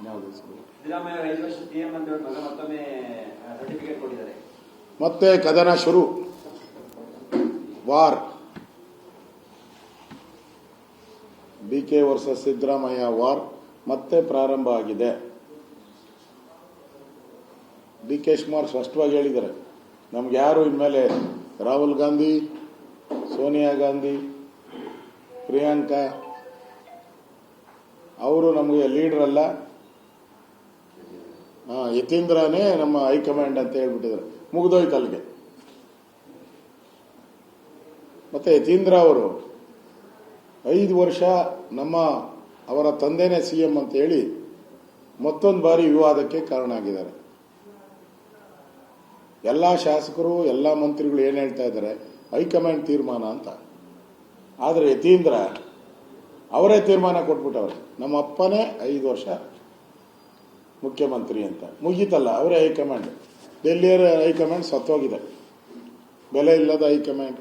ಸಿದ್ದರಾಮಯ್ಯ 5 ವರ್ಷ ಸಿಎಂ ಅಂತ ಹೇಳಿದಾಗ ಮತ್ತೊಮ್ಮೆ ಸರ್ಟಿಫಿಕೇಟ್ ಕೊಟ್ಟಿದ್ದಾರೆ. ಮತ್ತೆ ಕದನ ಶುರು. War. BK versus Siddaramaiah war ಮತ್ತೆ ಪ್ರಾರಂಭ ಆಗಿದೆ. ಡಿ ಕೆ ಶಿವಕುಮಾರ್ ಸ್ಪಷ್ಟವಾಗಿ ಹೇಳಿದ್ದಾರೆ, ನಮ್ಗೆ ಯಾರು ಇನ್ಮೇಲೆ ರಾಹುಲ್ ಗಾಂಧಿ, ಸೋನಿಯಾ ಗಾಂಧಿ, ಪ್ರಿಯಾಂಕಾ ಅವರು ನಮಗೆ ಲೀಡರ್ ಅಲ್ಲ, ಯತೀಂದ್ರನೇ ನಮ್ಮ ಹೈಕಮಾಂಡ್ ಅಂತ ಹೇಳ್ಬಿಟ್ಟಿದ್ದಾರೆ. ಮುಗಿದೋಯ್ತು ಅಲ್ಲಿಗೆ. ಮತ್ತೆ ಯತೀಂದ್ರ ಅವರು 5 ವರ್ಷ ಅವರ ತಂದೆನೇ ಸಿಎಂ ಅಂತ ಹೇಳಿ ಮತ್ತೊಂದು ಬಾರಿ ವಿವಾದಕ್ಕೆ ಕಾರಣ ಆಗಿದ್ದಾರೆ. ಎಲ್ಲಾ ಶಾಸಕರು, ಎಲ್ಲಾ ಮಂತ್ರಿಗಳು ಏನ್ ಹೇಳ್ತಾ ಇದ್ದಾರೆ, ಹೈಕಮಾಂಡ್ ತೀರ್ಮಾನ ಅಂತ. ಆದ್ರೆ ಯತೀಂದ್ರ ಅವರೇ ತೀರ್ಮಾನ ಕೊಟ್ಬಿಟ್ಟವ್ರೆ, ನಮ್ಮ ಅಪ್ಪನೇ 5 ವರ್ಷ ಮುಖ್ಯಮಂತ್ರಿ ಅಂತ. ಮುಗೀತಲ್ಲ, ಅವರೇ ಹೈಕಮಾಂಡ್. ಡೆಲ್ಲಿಯರ ಹೈಕಮಾಂಡ್ ಸತ್ತೋಗಿದೆ. ಬೆಲೆ ಇಲ್ಲದ ಹೈಕಮಾಂಡ್,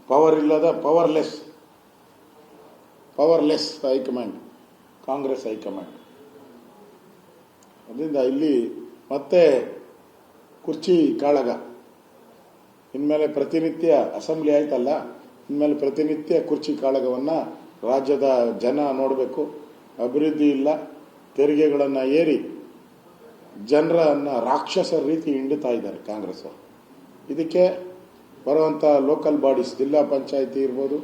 ಪವರ್ ಇಲ್ಲದ ಪವರ್ಲೆಸ್ ಹೈಕಮಾಂಡ್, ಕಾಂಗ್ರೆಸ್ ಹೈಕಮಾಂಡ್. ಅದರಿಂದ ಇಲ್ಲಿ ಮತ್ತೆ ಕುರ್ಚಿ ಕಾಳಗ. ಇನ್ಮೇಲೆ ಪ್ರತಿನಿತ್ಯ ಅಸೆಂಬ್ಲಿ ಆಯ್ತಲ್ಲ, ಇನ್ಮೇಲೆ ಪ್ರತಿನಿತ್ಯ ಕುರ್ಚಿ ಕಾಳಗವನ್ನ ರಾಜ್ಯದ ಜನ ನೋಡಬೇಕು. ಅಭಿವೃದ್ಧಿ ಇಲ್ಲ, ತೆರಿಗೆಗಳನ್ನು ಏರಿ ಜನರನ್ನ ರಾಕ್ಷಸರ ರೀತಿ ಹಿಂಡುತ್ತಾ ಇದ್ದಾರೆ ಕಾಂಗ್ರೆಸ್. ಇದಕ್ಕೆ ಬರುವಂತ ಲೋಕಲ್ ಬಾಡೀಸ್, ಜಿಲ್ಲಾ ಪಂಚಾಯಿತಿ ಇರ್ಬೋದು,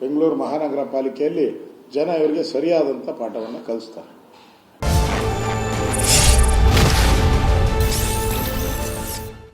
ಬೆಂಗಳೂರು ಮಹಾನಗರ ಪಾಲಿಕೆಯಲ್ಲಿ ಜನ ಇವರಿಗೆ ಸರಿಯಾದಂಥ ಪಾಠವನ್ನು ಕಲಿಸ್ತಾರೆ.